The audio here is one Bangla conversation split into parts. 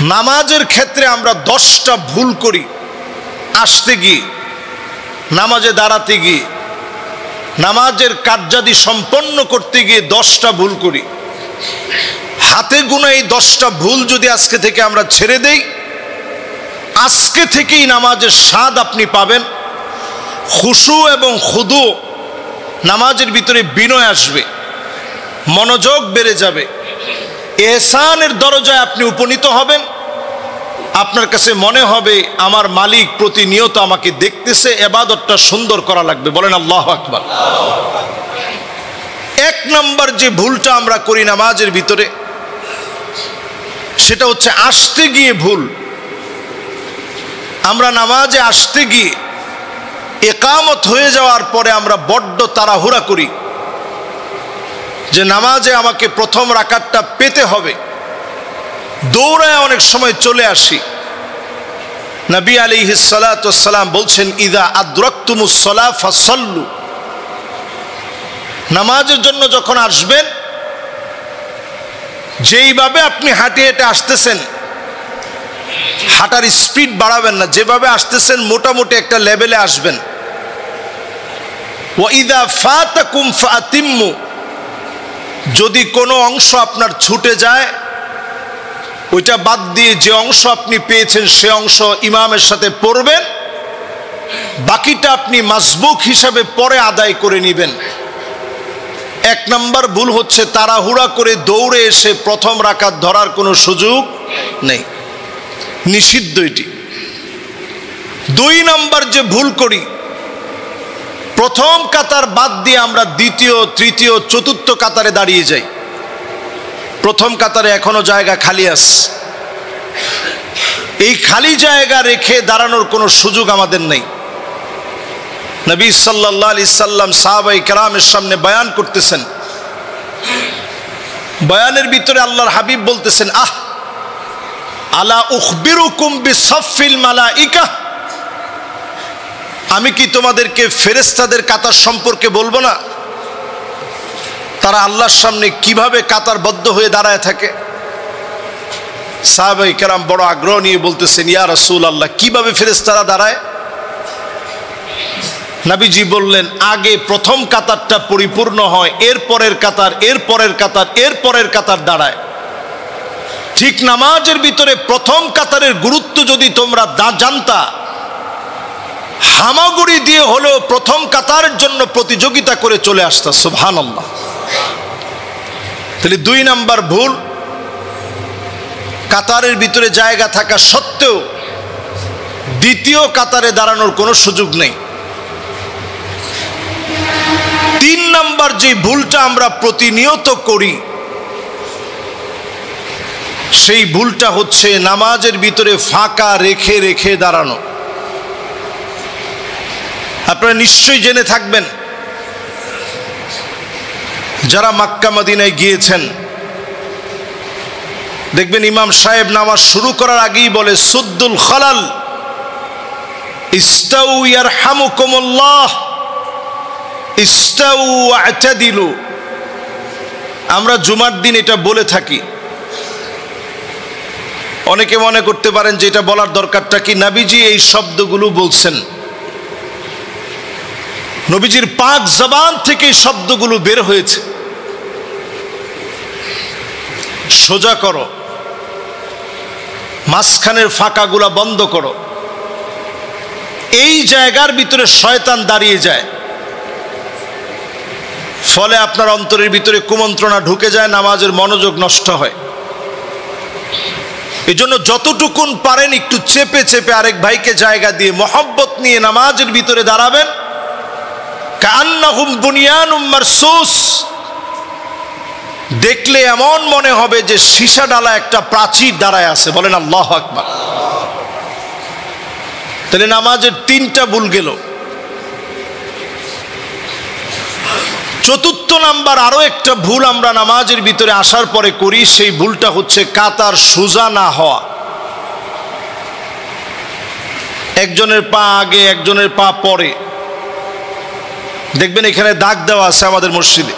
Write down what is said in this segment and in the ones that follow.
নামাজের ক্ষেত্রে আমরা 10টা ভুল করি। আসতে গিয়ে, নামাজে দাঁড়াতে গিয়ে, নামাজের কার্যাদি সম্পন্ন করতে গিয়ে 10টা ভুল করি। হাতে গোনা এই 10টা ভুল যদি আজকে থেকে আমরা ছেড়ে দেই, আজকে থেকেই নামাজের স্বাদ আপনি পাবেন। খুশু এবং খুদু, নামাজের ভিতরে বিনয় আসবে, মনোযোগ বেড়ে যাবে, ইহসানের দরজায় আপনি উপনীত হবেন। আপনার কাছে মনে হবে আমার মালিক প্রতিনিয়ত আমাকে দেখতেছে, ইবাদতটা সুন্দর করা লাগবে। বলেন আল্লাহু আকবার। 1 নম্বর যে ভুলটা আমরা করি নামাজের ভিতরে, সেটা হচ্ছে আসতে গিয়ে ভুল। আমরা নামাজে আসতে গিয়ে ইকামত হয়ে যাওয়ার পরে আমরা বড্ড তাড়াহুড়া করি যে নামাজে আমাকে প্রথম রাকাতটা পেতে হবে, দৌড়ায় অনেক সময় চলে আসি। নবী আলাইহিস সালাতু ওয়াস সালাম বলছেন, ইযা আদরাকতুমুস সালাহ ফাসাল্লু। নামাজের জন্য যখন আসবেন, যেইভাবে আপনি হাঁটে হেঁটে আসতেছেন, হাঁটার স্পিড বাড়াবেন না, যেভাবে আসতেছেন মোটামুটি একটা লেভেলে আসবেন। ওয়া ইযা ফাতাকুম ফাতিম্মু। যদি কোনো অংশ আপনার ছুটে যায়, ওইটা বাদ দিয়ে যে অংশ আপনি পেয়েছেন সে অংশ ইমামের সাথে পড়বেন, বাকিটা আপনি মাসবুক হিসাবে পরে আদায় করে নেবেন। 1 নম্বর ভুল হচ্ছে তাড়াহুড়া করে দৌড়ে এসে প্রথম রাকাত ধরার কোনো সুযোগ নেই, নিষিদ্ধ এটি। 2 নম্বর যে ভুল করি, প্রথম কাতার বাদ দিয়ে আমরা দ্বিতীয়, তৃতীয়, চতুর্থ কাতারে দাঁড়িয়ে যাই। প্রথম কাতারে এখনো জায়গা খালি আছে, এই খালি জায়গা রেখে দাঁড়ানোর কোনো সুযোগ আমাদের নেই। নবী সাল্লাল্লাহু আলাইহি সাল্লাম সাহাবায়ে কেরামের সামনে বয়ান করতেছেন, বয়ানের ভিতরে আল্লাহর হাবিব বলতেছেন, আলা উখবিরুকুম বিসাফিল মালাইকা। আমি কি তোমাদেরকে ফেরেশতাদের কাতার সম্পর্কে বলবো না? তারা আল্লাহর সামনে কিভাবে কাতারবদ্ধ হয়ে দাঁড়ায় থাকে। সাহাবায়ে কেরাম বড় আগ্রহ নিয়ে বলতেছেন, ইয়া রাসূলুল্লাহ, কিভাবে ফেরেশতারা দাঁড়ায়? নবীজি বললেন, আগে প্রথম কাতারটা পরিপূর্ণ হয়, এরপরের কাতার, এরপরের কাতার, এরপরের কাতার দাঁড়ায়। ঠিক নামাজের ভিতরে প্রথম কাতারের গুরুত্ব যদি তোমরা জানতা, হামাগুড়ি দিয়ে হলেও প্রথম কাতারের জন্য প্রতিযোগিতা করে চলে আসতা। সুবহানাল্লাহ। তাহলে 2 নম্বর ভুল, কাতারের ভিতরে জায়গা থাকা সত্ত্বেও দ্বিতীয় কাতারে দাঁড়ানোর কোনো সুযোগ নেই। 3 নম্বর যে ভুলটা আমরা প্রতিনিয়ত করি, সেই ভুলটা হচ্ছে নামাজের ভিতরে ফাঁকা রেখে রেখে দাঁড়ানো। আপনারা নিশ্চয়ই জেনে থাকবেন, যারা মক্কা মদিনায় গিয়েছেন, দেখবেন ইমাম সাহেব নামাজ শুরু করার আগেই বলে, সুদ্দুল খালাল, ইস্তাউ ইয়ারহামুকুমুল্লাহ, ইস্তাউ ওয়া'তাদিলু। আমরা জুমার দিন এটা বলে থাকি। অনেকে মনে করতে পারেন যে এটা বলার দরকারটা কি, নবীজি এই শব্দগুলো বলছেন, নবীজির পাক জবান থেকে এই শব্দগুলো বের হয়েছে। সোজা করো, মাঝখানের ফাঁকাগুলা বন্ধ করো। এই জায়গার ভিতরে শয়তান দাঁড়িয়ে যায়, ফলে আপনার অন্তরের ভিতরে কুমন্ত্রণা ঢুকে যায়, নামাজের মনোযোগ নষ্ট হয়। এই জন্য যতটুকুন পারেন একটু চেপে চেপে আরেক ভাইকে জায়গা দিয়ে মহব্বত নিয়ে নামাজের ভিতরে দাঁড়াবেন। কান্নাহুম বুনিয়ানুম মারসুস। দেখলে এমন মনে হবে যে সীসা ডালা একটা প্রাচীর দাঁড়ায় আছে। বলেন আল্লাহু আকবার। তাহলে নামাজের 3টা ভুল গেল। 4 নাম্বার আরো একটা ভুল আমরা নামাজের ভিতরে আসার পরে করি, সেই ভুলটা হচ্ছে কাতার সোজা না হওয়া। একজনের পা আগে, একজনের পা পরে। দেখবেন এখানে দাগ দেওয়া আছে আমাদের মসজিদে।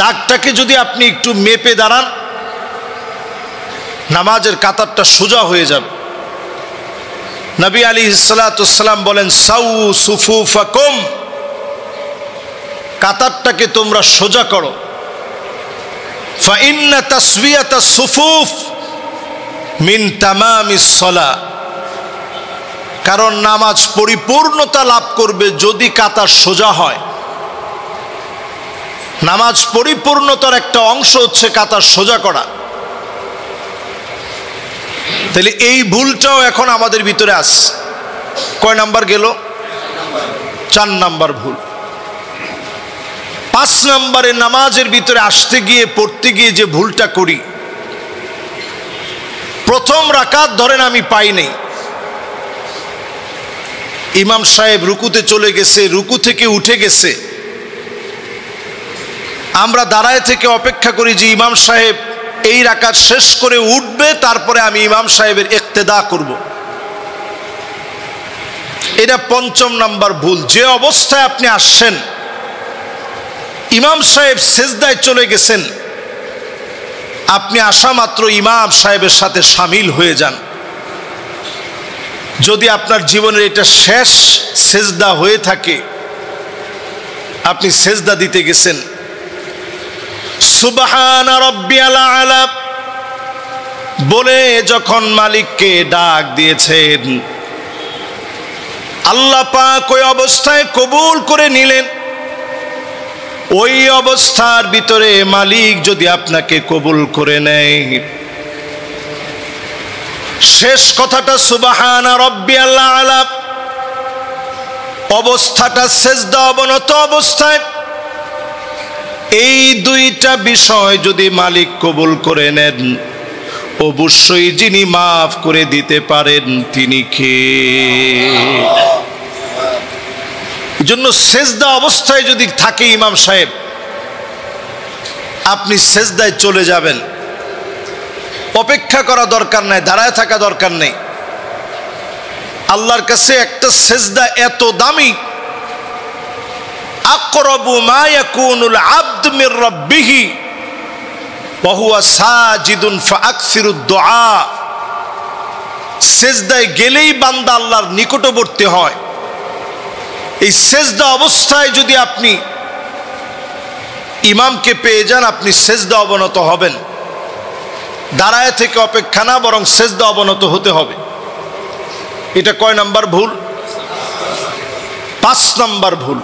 দাগটাকে যদি আপনি একটু মেপে দাঁড়ান, নামাজের কাতারটা সোজা হয়ে যাবে। নবী আলাইহিস সালাতু ওয়াস সালাম বলেন, সাউ সুফুফাকুম, কাতারটাকে তোমরা সোজা করো। ফা ইন্না তাসবিয়াতাস সুফুফ মিন তামামিস সালাহ, কারণ নামাজ পরিপূর্ণতা লাভ করবে যদি কাতার সোজা হয়। নামাজ পরিপূর্ণতার একটা অংশ হচ্ছে কাতার সোজা করা। তাহলে এই ভুলটাও এখন আমাদের ভিতরে আছে। কয় নাম্বার গেল? 4 নাম্বার ভুল। 5 নম্বরে নামাজের ভিতরে আসতে গিয়ে পড়তে গিয়ে যে ভুলটা করি, প্রথম রাকাত ধরেন আমি পাই নাই, ইমাম সাহেব রুকুতে চলে গেছে, রুকু থেকে উঠে গেছে, আমরা দাঁড়ায় থেকে অপেক্ষা করি যে ইমাম সাহেব এই রাকাত শেষ করে উঠবে, তারপরে আমি ইমাম সাহেবের ইক্তেদা করব। এটা 5 নাম্বার ভুল। যে অবস্থায় আপনি আসছেন, ইমাম সাহেব সেজদায় চলে গেছেন, আপনি আসা মাত্র ইমাম সাহেবের সাথে শামিল হয়ে যান। যদি আপনার জীবনের এটা শেষ সেজদা হয়ে থাকে, আপনি সেজদা দিতে গেছেন, সুবহানা রাব্বিয়াল আলা বলে যখন মালিককে ডাক দিয়েছেন, আল্লাহ পাক ওই অবস্থায় কবুল করে নিলেন। ওই অবস্থার ভিতরে মালিক যদি আপনাকে কবুল করে নেয়, শেষ কথাটা সুবহানা রাব্বিয়াল আলা, অবস্থাটা সেজদা অবনত অবস্থায়, এই 2টা বিষয় যদি মালিক কবুল করে নেন, অবশ্যই যিনি মাফ করে দিতে পারেন তিনি কে? জন্য সেজদা অবস্থায় যদি থাকে ইমাম সাহেব, আপনি সেজদায় চলে যাবেন। অপেক্ষা করা দরকার নাই, দাঁড়ায় থাকা দরকার নেই। আল্লাহর কাছে একটা সেজদা এত দামি, আকরাবু মা ইয়াকুনুল আবদ মির রাব্বিহি ওয়া হুয়া সাজিদুন ফাআকসিরুদ দুআ। সেজদায় গেলেই বান্দা আল্লাহর নিকটবর্তী হয়। এই সেজদা অবস্থায় যদি আপনি ইমামকে পেয়ে যান, আপনি সেজদা অবনত হবেন। দাঁড়ায় থেকে অপেক্ষা না, বরং সেজদা অবনত হতে হবে। এটা কয় নাম্বার ভুল? 5 নাম্বার ভুল।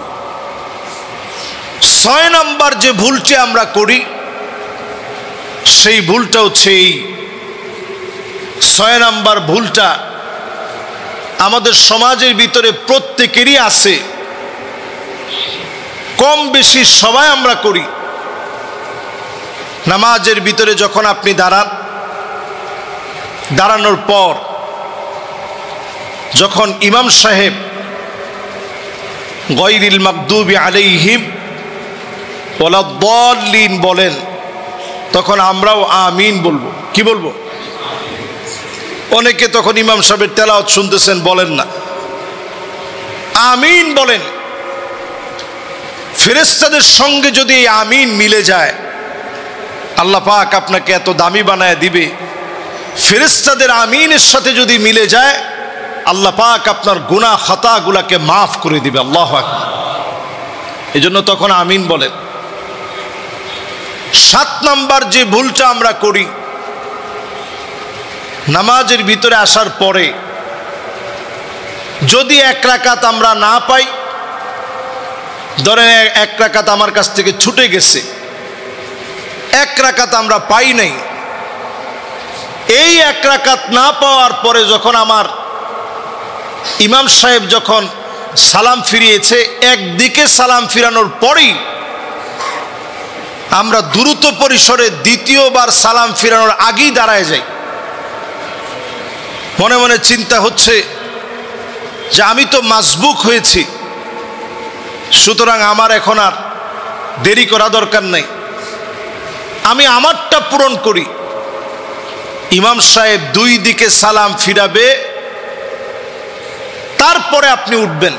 6 নাম্বার যে ভুলটি আমরা করি, সেই ভুলটা হচ্ছে এই 6 নাম্বার ভুলটা আমাদের সমাজের ভিতরে প্রত্যেকেরই আছে, কম বেশি সবাই আমরা করি। নামাজের ভিতরে যখন আপনি দাঁড়ান, দাঁড়ানোর পর যখন ইমাম সাহেব গায়রিল মাগদুবি আলাইহিম ওয়ালাদ-দাল্লিন বলেন, তখন আমরাও আমিন বলবো। কি বলবো? অনেকে তখন ইমাম সাহেবের তেলাওয়াত শুনতেছেন, বলেন না, আমিন বলেন। ফেরেশতাদের সঙ্গে যদি এই আমিন মিলে যায়, আল্লাহ পাক আপনাকে এত দামি বানায় দিবে। ফেরেশতাদের আমিনের সাথে যদি মিলে যায়, আল্লাহ পাক আপনার গুনাহ খাতাগুলোকে মাফ করে দিবে। আল্লাহু আকবার। এজন্য তখন আমিন বলেন। 7 নাম্বার যে ভুলটা আমরা করি, নামাজের ভিতরে আসার পরে যদি 1 রাকাত আমরা না পাই, ধরেন 1 রাকাত আমার কাছ থেকে ছুটে গেছে, 1 রাকাত আমরা পাই নাই, এই 1 রাকাত না পাওয়ার পরে যখন আমার ইমাম সাহেব যখন সালাম ফিরিয়েছে, একদিকে সালাম ফিরানোর পরেই আমরা দ্রুত পরিসরে দ্বিতীয়বার সালাম ফিরানোর আগেই দাঁড়ায় যাই। মনে মনে চিন্তা হচ্ছে যে আমি তো মাসবুক হয়েছি, সুতরাং আমার এখন আর দেরি করা দরকার নাই, আমি আমারটা পূরণ করি। ইমাম সাহেব 2 দিকে সালাম ফিরাবে, তারপরে আপনি উঠবেন,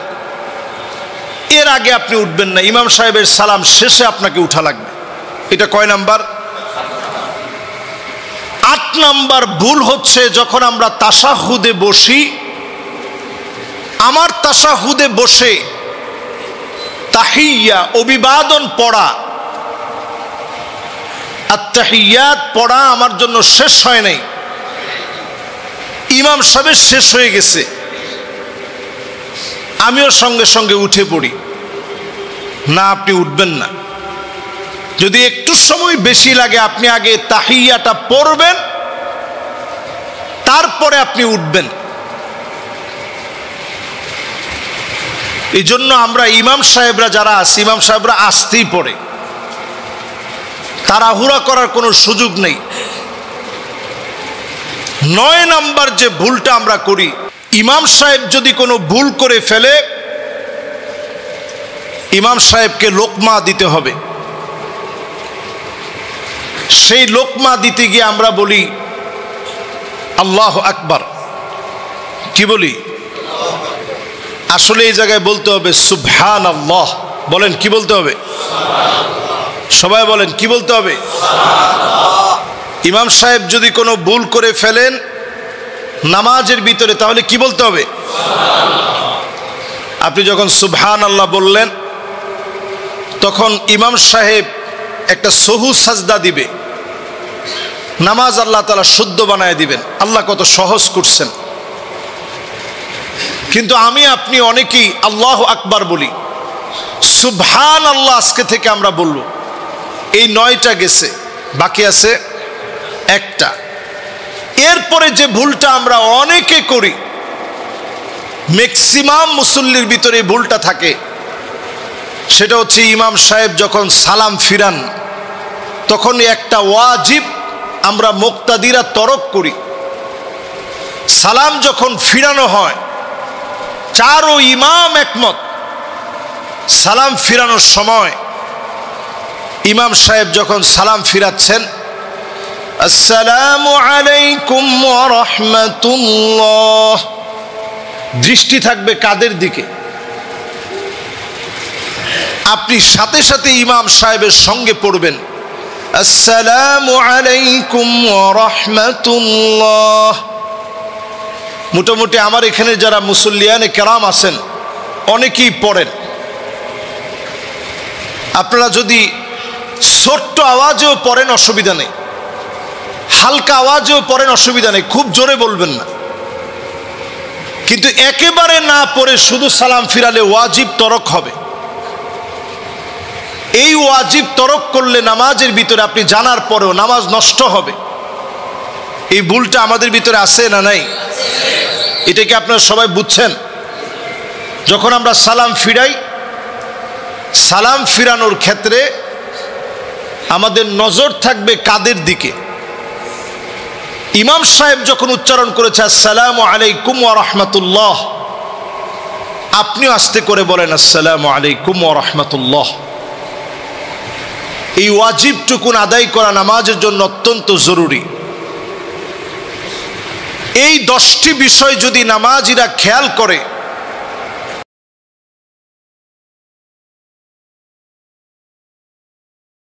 এর আগে আপনি উঠবেন না। ইমাম সাহেবের সালাম শেষে আপনাকে উঠা লাগবে। এটা কয় নাম্বার? 8 নাম্বার ভুল হচ্ছে যখন আমরা তাশাহুদে বসি, আমার তাশাহুদে বসে তাহিয়া অভিবাদন পড়া, আত-তাহিয়াত পড়া আমার জন্য শেষ হয় নাই, ইমাম সাহেবের শেষ হয়ে গেছে, আমিও সঙ্গে সঙ্গে উঠে পড়ি। না, আপনি উঠবেন না। যদি একটু সময় বেশি লাগে আপনি আগে তাহিয়াটা পড়বেন, তারপরে আপনি উঠবেন। এই জন্য আমরা ইমাম সাহেবরা যারা আছি, ইমাম সাহেবরা আসতেই পড়ে, তাড়াহুড়া করার কোনো সুযোগ নেই। 9 নাম্বার যে ভুলটা আমরা করি, ইমাম সাহেব যদি কোনো ভুল করে ফেলে ইমাম সাহেবকে লোকমা দিতে হবে। সেই লোকমা দিতে গিয়ে আমরা বলি আল্লাহু আকবার। কি বলি? আসলে এই জায়গায় বলতে হবে সুবহানাল্লাহ। বলেন, কি বলতে হবে? সবাই বলেন, কি বলতে হবে? ইমাম সাহেব যদি কোনো ভুল করে ফেলেন নামাজের ভিতরে, তাহলে কি বলতে হবে? আপনি যখন সুবহানাল্লাহ বললেন, তখন ইমাম সাহেব একটা সহু সাজদা দিবে, নামাজ আল্লাহ তাআলা শুদ্ধ বানায় দিবেন। আল্লাহ কত সহজ করছেন। কিন্তু আমি আপনি অনেকেই আল্লাহু আকবার বলি, সুবহানাল্লাহ আজকে থেকে আমরা বলবো। এই 9টা গেছে, বাকি আছে একটা। এরপরে যে ভুলটা আমরা অনেকে করি, ম্যাক্সিমাম মুসল্লির ভিতরে এই ভুলটা থাকে, সেটা হচ্ছে ইমাম সাহেব যখন সালাম ফিরান তখন একটা ওয়াজিব আমরা মুক্তাদিরা তরক করি। সালাম যখন ফিরানো হয়, 4 ইমাম একমত, সালাম ফিরানোর সময় ইমাম সাহেব যখন সালাম ফিরাচ্ছেন, আসসালামু আলাইকুম ওয়া রাহমাতুল্লাহ, দৃষ্টি থাকবে কাদের দিকে? আপনি সাথে সাথে ইমাম সাহেবের সঙ্গে পড়বেন আসসালামু আলাইকুম ওয়া রাহমাতুল্লাহ। মোটামুটি আমার এখানে যারা মুসল্লিয়ানে কেরাম আছেন অনেকেই পড়েন। আপনারা যদি ছোট্ট আওয়াজেও পড়েন অসুবিধা নেই, হালকা আওয়াজেও পড়েন অসুবিধা নেই, খুব জোরে বলবেন না। কিন্তু একেবারে না পড়ে শুধু সালাম ফিরালে ওয়াজিব তরক হবে। এই ওয়াজিব তরক করলে নামাজের ভিতরে আপনি জানার পরেও নামাজ নষ্ট হবে। এই ভুলটা আমাদের ভিতরে আছে না নাই? এটা কি আপনারা সবাই বুঝছেন? যখন আমরা সালাম ফিরাই, সালাম ফিরানোর ক্ষেত্রে আমাদের নজর থাকবে কাদের দিকে? ইমাম সাহেব যখন উচ্চারণ করেছে আসসালামু আলাইকুম ওয়া রাহমাতুল্লাহ, আপনিও আস্তে করে বলেন আসসালামু আলাইকুম ওয়া রাহমাতুল্লাহ। এই ওয়াজিবটুকুন আদায় করা নামাজের জন্য অত্যন্ত জরুরি। এই 10টি বিষয় যদি নামাজিরা খেয়াল করে